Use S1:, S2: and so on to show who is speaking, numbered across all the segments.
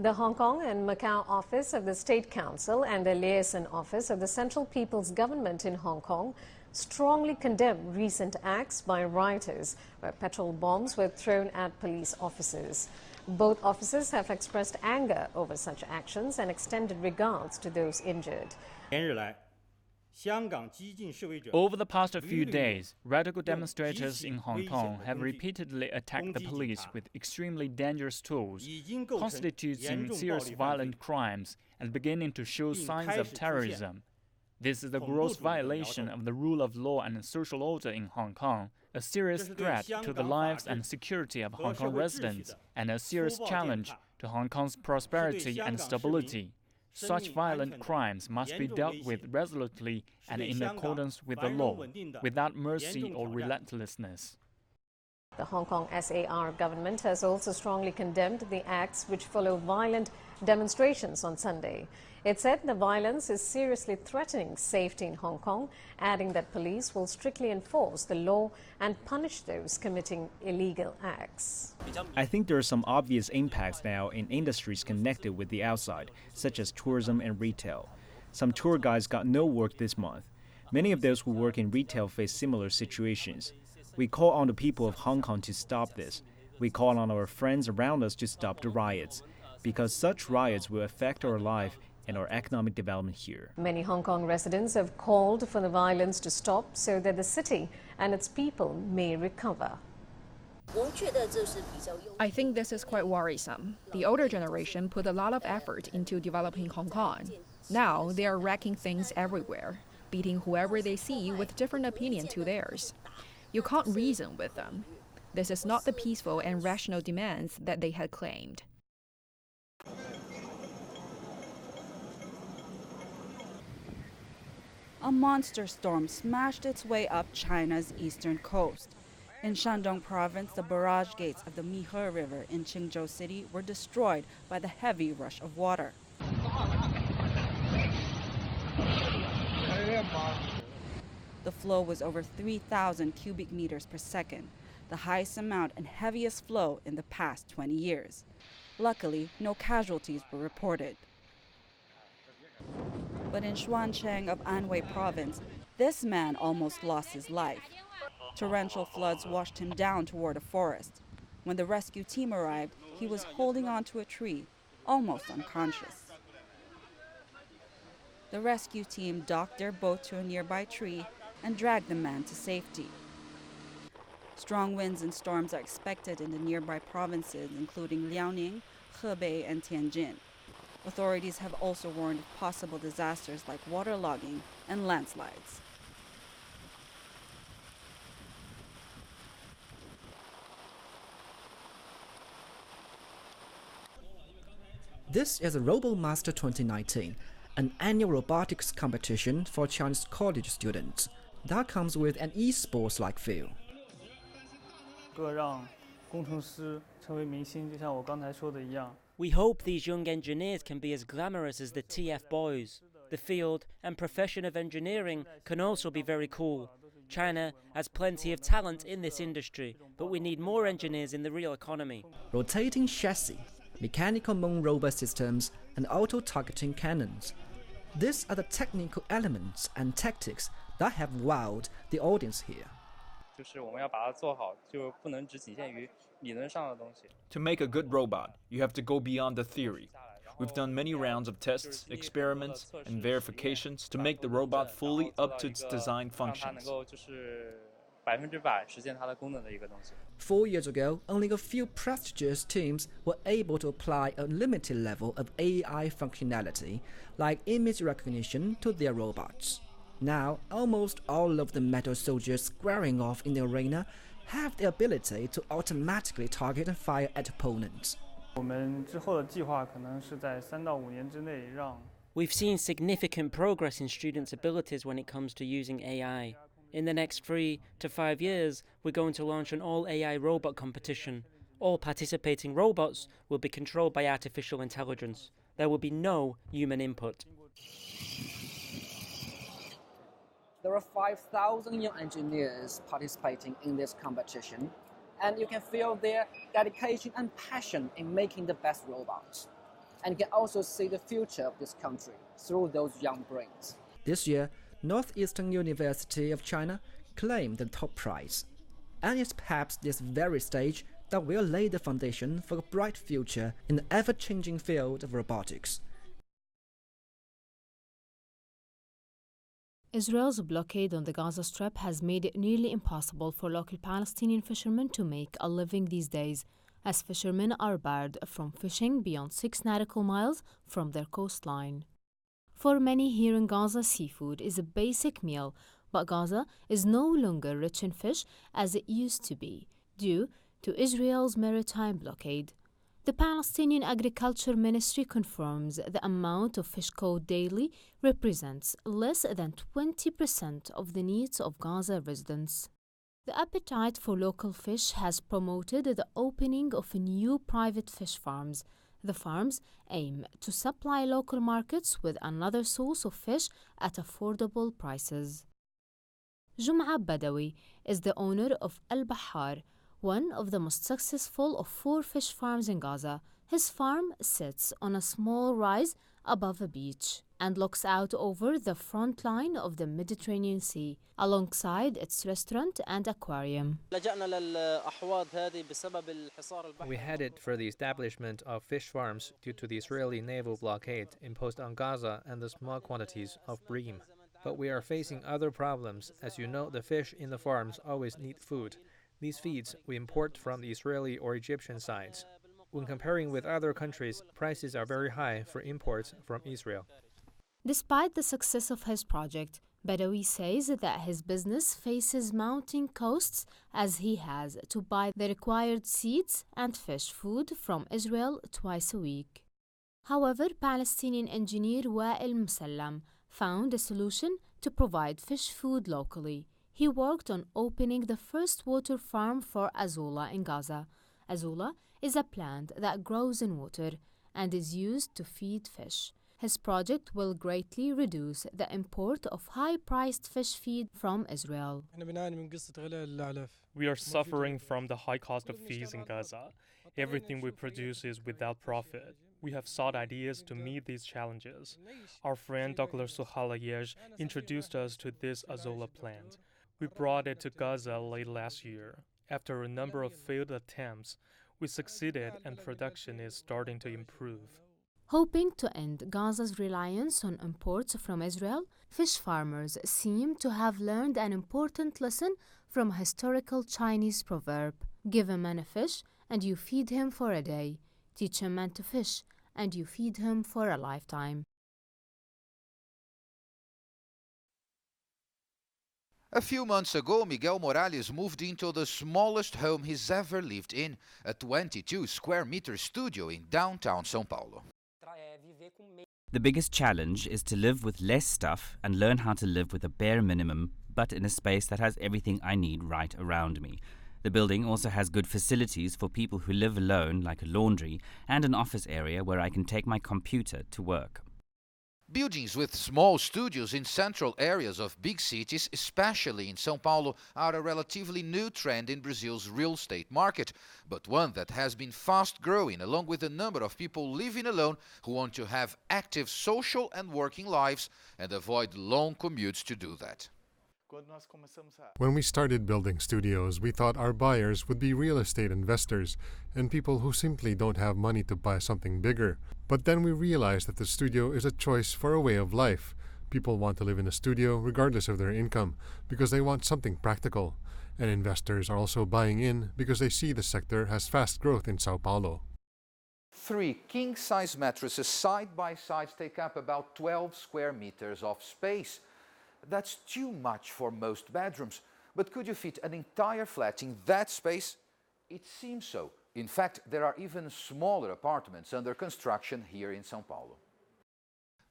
S1: The Hong Kong and Macau office of the State Council and the liaison office of the Central People's Government in Hong Kong strongly condemned recent acts by rioters where petrol bombs were thrown at police officers. Both offices have expressed anger over such actions and extended regards to those injured.
S2: Over the past few days, radical demonstrators in Hong Kong have repeatedly attacked the police with extremely dangerous tools, constituting serious violent crimes and beginning to show signs of terrorism. This is a gross violation of the rule of law and social order in Hong Kong, a serious threat to the lives and security of Hong Kong residents, and a serious challenge to Hong Kong's prosperity and stability. Such violent crimes must be dealt with resolutely and in accordance with the law, without mercy or relentlessness.
S1: The Hong Kong SAR government has also strongly condemned the acts which follow violent demonstrations on Sunday. It said the violence is seriously threatening safety in Hong Kong, adding that police will strictly enforce the law and punish those committing illegal acts.
S3: I think there are some obvious impacts now in industries connected with the outside, such as tourism and retail. Some tour guides got no work this month. Many of those who work in retail face similar situations. We call on the people of Hong Kong to stop this. We call on our friends around us to stop the riots, because such riots will affect our life and our economic development here.
S1: Many Hong Kong residents have called for the violence to stop so that the city and its people may recover.
S4: I think this is quite worrisome. The older generation put a lot of effort into developing Hong Kong. Now they are wrecking things everywhere, beating whoever they see with different opinion to theirs. You can't reason with them. This is not the peaceful and rational demands that they had claimed.
S5: A monster storm smashed its way up China's eastern coast. In Shandong province, the barrage gates of the Mihe River in Qingzhou City were destroyed by the heavy rush of water. The flow was over 3,000 cubic meters per second, the highest amount and heaviest flow in the past 20 years. Luckily, no casualties were reported. But in Xuancheng of Anhui province, this man almost lost his life. Torrential floods washed him down toward a forest. When the rescue team arrived, he was holding onto a tree, almost unconscious. The rescue team docked their boat to a nearby tree and dragged the man to safety. Strong winds and storms are expected in the nearby provinces, including Liaoning, Hebei, and Tianjin. Authorities have also warned of possible disasters like waterlogging and landslides.
S6: This is RoboMaster 2019, an annual robotics competition for Chinese college students that comes with an esports-like feel.
S7: We hope these young engineers can be as glamorous as the TF boys. The field and profession of engineering can also be very cool. China has plenty of talent in this industry, but we need more engineers in the real economy.
S6: Rotating chassis, mechanical moon rover systems, and auto-targeting cannons. These are the technical elements and tactics that have wowed the audience here.
S8: To make a good robot, you have to go beyond the theory. We've done many rounds of tests, experiments, and verifications to make the robot fully up to its design functions.
S6: 4 years ago, only a few prestigious teams were able to apply a limited level of AI functionality, like image recognition, to their robots. Now, almost all of the metal soldiers squaring off in the arena have the ability to automatically target and fire at opponents.
S7: We've seen significant progress in students' abilities when it comes to using AI. In the next 3 to 5 years, we're going to launch an all-AI robot competition. All participating robots will be controlled by artificial intelligence. There will be no human input.
S9: There are 5,000 young engineers participating in this competition, and you can feel their dedication and passion in making the best robots. and can also see the future of this country through those young brains.
S6: This year, Northeastern University of China claimed the top prize. And it's perhaps this very stage that will lay the foundation for a bright future in the ever-changing field of robotics.
S10: Israel's blockade on the Gaza Strip has made it nearly impossible for local Palestinian fishermen to make a living these days, as fishermen are barred from fishing beyond 6 nautical miles from their coastline. For many here in Gaza, seafood is a basic meal, but Gaza is no longer rich in fish as it used to be, due to Israel's maritime blockade. The Palestinian Agriculture Ministry confirms the amount of fish caught daily represents less than 20% of the needs of Gaza residents. The appetite for local fish has promoted the opening of new private fish farms. The farms aim to supply local markets with another source of fish at affordable prices. Jum'a Badawi is the owner of Al Bahar, one of the most successful of 4 fish farms in Gaza. His farm sits on a small rise above a beach and looks out over the front line of the Mediterranean Sea, alongside its restaurant and aquarium.
S11: We headed for the establishment of fish farms due to the Israeli naval blockade imposed on Gaza and the small quantities of bream. But we are facing other problems. As you know, the fish in the farms always need food. These feeds we import from the Israeli or Egyptian sides. When comparing with other countries, prices are very high for imports from Israel.
S10: Despite the success of his project, Badawi says that his business faces mounting costs as he has to buy the required seeds and fish food from Israel twice a week. However, Palestinian engineer Wa'il Musallam found a solution to provide fish food locally. He worked on opening the first water farm for Azula in Gaza. Azula is a plant that grows in water and is used to feed fish. His project will greatly reduce the import of high-priced fish feed from Israel.
S12: We are suffering from the high cost of fees in Gaza. Everything we produce is without profit. We have sought ideas to meet these challenges. Our friend Dr. Suhalayej introduced us to this Azola plant. We brought it to Gaza late last year. After a number of failed attempts, we succeeded and production is starting to improve.
S10: Hoping to end Gaza's reliance on imports from Israel, fish farmers seem to have learned an important lesson from a historical Chinese proverb: give a man a fish, and you feed him for a day. Teach a man to fish, and you feed him for a lifetime.
S13: A few months ago, Miguel Morales moved into the smallest home he's ever lived in, a 22-square-meter studio in downtown São Paulo.
S14: The biggest challenge is to live with less stuff and learn how to live with a bare minimum, but in a space that has everything I need right around me. The building also has good facilities for people who live alone, like a laundry, and an office area where I can take my computer to work.
S13: Buildings with small studios in central areas of big cities, especially in São Paulo, are a relatively new trend in Brazil's real estate market, but one that has been fast growing along with the number of people living alone who want to have active social and working lives and avoid long commutes to do that.
S15: When we started building studios, we thought our buyers would be real estate investors and people who simply don't have money to buy something bigger. But then we realized that the studio is a choice for a way of life. People want to live in a studio regardless of their income because they want something practical. And investors are also buying in because they see the sector has fast growth in São Paulo.
S13: 3 king-size mattresses side by side take up about 12 square meters of space. That's too much for most bedrooms, but could you fit an entire flat in that space? It seems so. In fact, there are even smaller apartments under construction here in São Paulo.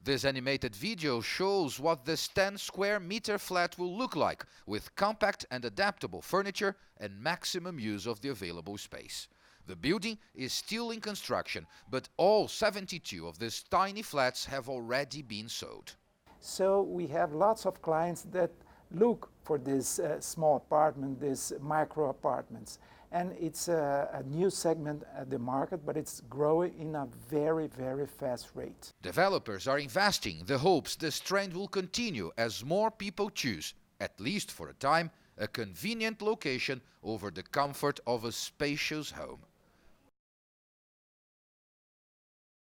S13: This animated video shows what this 10-square-meter flat will look like, with compact and adaptable furniture and maximum use of the available space. The building is still in construction, but all 72 of these tiny flats have already been sold.
S16: So we have lots of clients that look for this small apartment, these micro apartments. And it's a new segment at the market, but it's growing in a very, very fast rate.
S13: Developers are investing in the hopes this trend will continue as more people choose, at least for a time, a convenient location over the comfort of a spacious home.